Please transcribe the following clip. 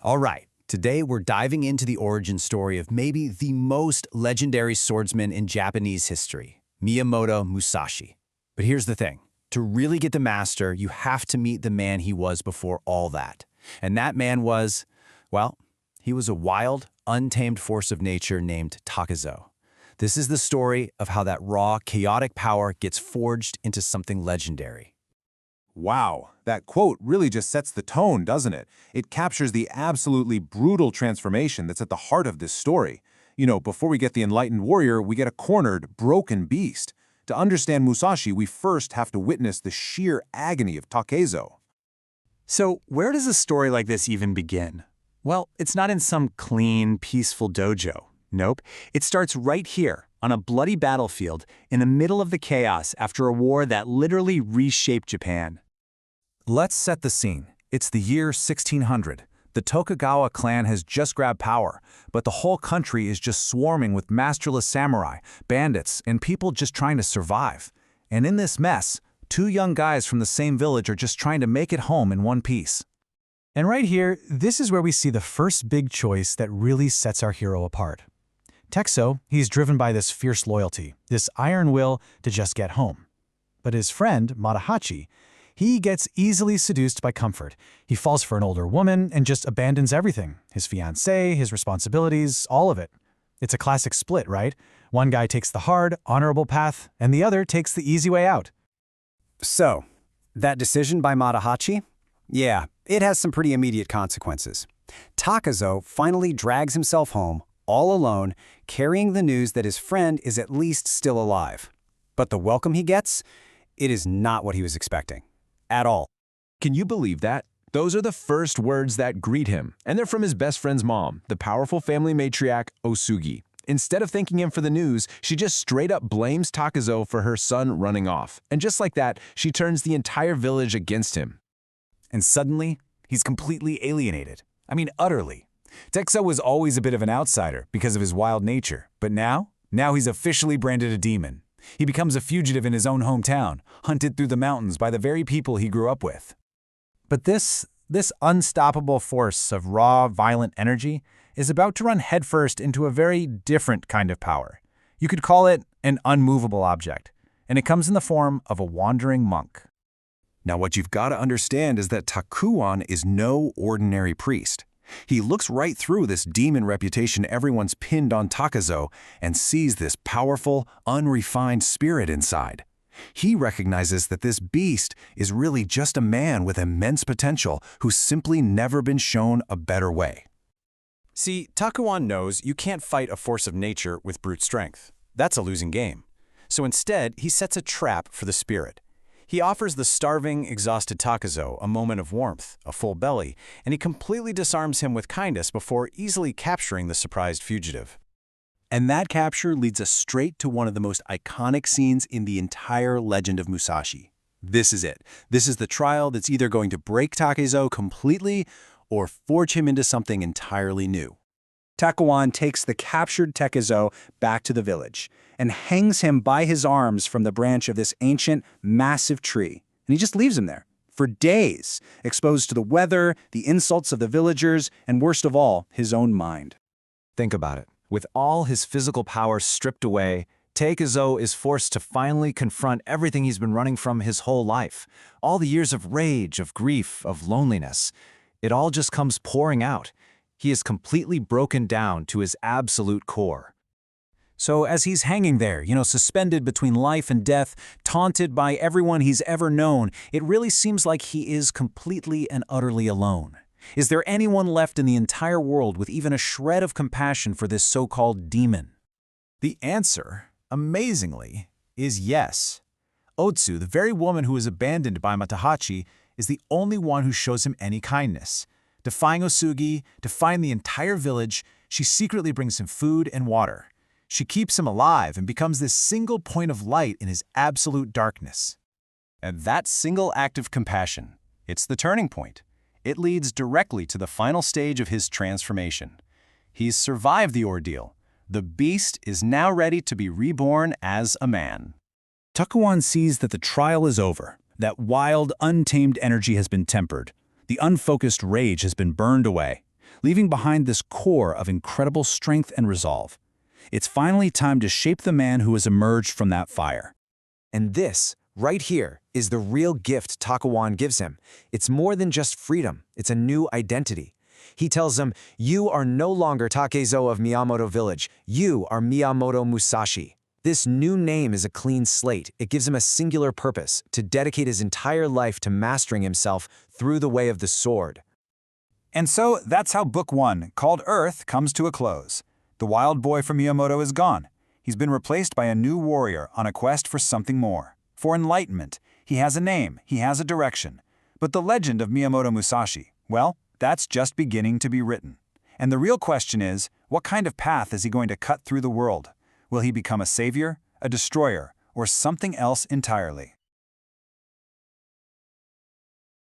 All right, today we're diving into the origin story of maybe the most legendary swordsman in Japanese history, Miyamoto Musashi. But here's the thing. To really get the master, you have to meet the man he was before all that. And that man was, well, he was a wild, untamed force of nature named Takezo. This is the story of how that raw, chaotic power gets forged into something legendary. Wow, that quote really just sets the tone, doesn't it? It captures the absolutely brutal transformation that's at the heart of this story. Before we get the enlightened warrior, we get a cornered, broken beast. To understand Musashi, we first have to witness the sheer agony of Takezo. So, where does a story like this even begin? Well, it's not in some clean, peaceful dojo. Nope. It starts right here, on a bloody battlefield, in the middle of the chaos after a war that literally reshaped Japan. Let's set the scene. It's the year 1600. The Tokugawa clan has just grabbed power, but the whole country is just swarming with masterless samurai, bandits, and people just trying to survive. And in this mess, two young guys from the same village are just trying to make it home in one piece. And right here, this is where we see the first big choice that really sets our hero apart. Takezo, he's driven by this fierce loyalty, this iron will to just get home. But his friend, Matahachi, he gets easily seduced by comfort. He falls for an older woman and just abandons everything. His fiancée, his responsibilities, all of it. It's a classic split, right? One guy takes the hard, honorable path, and the other takes the easy way out. So, that decision by Matahachi? Yeah, it has some pretty immediate consequences. Takezo finally drags himself home, all alone, carrying the news that his friend is at least still alive. But the welcome he gets? It is not what he was expecting. At all. Can you believe that? Those are the first words that greet him, and they're from his best friend's mom, the powerful family matriarch Osugi. Instead of thanking him for the news, she just straight up blames Takezo for her son running off. And just like that, she turns the entire village against him. And suddenly, he's completely alienated. I mean, utterly. Takezo was always a bit of an outsider because of his wild nature, but now he's officially branded a demon. He becomes a fugitive in his own hometown, hunted through the mountains by the very people he grew up with. But this unstoppable force of raw, violent energy is about to run headfirst into a very different kind of power. You could call it an unmovable object, and it comes in the form of a wandering monk. Now what you've got to understand is that Takuan is no ordinary priest. He looks right through this demon reputation everyone's pinned on Takezo and sees this powerful, unrefined spirit inside. He recognizes that this beast is really just a man with immense potential who's simply never been shown a better way. See, Takuan knows you can't fight a force of nature with brute strength. That's a losing game. So instead, he sets a trap for the spirit. He offers the starving, exhausted Takezo a moment of warmth, a full belly, and he completely disarms him with kindness before easily capturing the surprised fugitive. And that capture leads us straight to one of the most iconic scenes in the entire legend of Musashi. This is it. This is the trial that's either going to break Takezo completely or forge him into something entirely new. Takuan takes the captured Takezo back to the village and hangs him by his arms from the branch of this ancient, massive tree. And he just leaves him there for days, exposed to the weather, the insults of the villagers, and worst of all, his own mind. Think about it. With all his physical power stripped away, Takezo is forced to finally confront everything he's been running from his whole life. All the years of rage, of grief, of loneliness. It all just comes pouring out. He is completely broken down to his absolute core. So as he's hanging there, suspended between life and death, taunted by everyone he's ever known, it really seems like he is completely and utterly alone. Is there anyone left in the entire world with even a shred of compassion for this so-called demon? The answer, amazingly, is yes. Otsu, the very woman who was abandoned by Matahachi, is the only one who shows him any kindness. Defying Osugi, defying the entire village, she secretly brings him food and water. She keeps him alive and becomes this single point of light in his absolute darkness. And that single act of compassion, it's the turning point. It leads directly to the final stage of his transformation. He's survived the ordeal. The beast is now ready to be reborn as a man. Takuan sees that the trial is over, that wild, untamed energy has been tempered. The unfocused rage has been burned away. leaving behind this core of incredible strength and resolve. It's finally time to shape the man who has emerged from that fire. And this, right here, is the real gift Takuwan gives him. It's more than just freedom, it's a new identity. He tells him, "You are no longer Takezo of Miyamoto Village, you are Miyamoto Musashi." This new name is a clean slate. It gives him a singular purpose, to dedicate his entire life to mastering himself through the way of the sword. And so that's how Book 1, called Earth, comes to a close. The wild boy from Miyamoto is gone. He's been replaced by a new warrior on a quest for something more. For enlightenment. He has a name, he has a direction. But the legend of Miyamoto Musashi, well, that's just beginning to be written. And the real question is, what kind of path is he going to cut through the world? Will he become a savior, a destroyer, or something else entirely?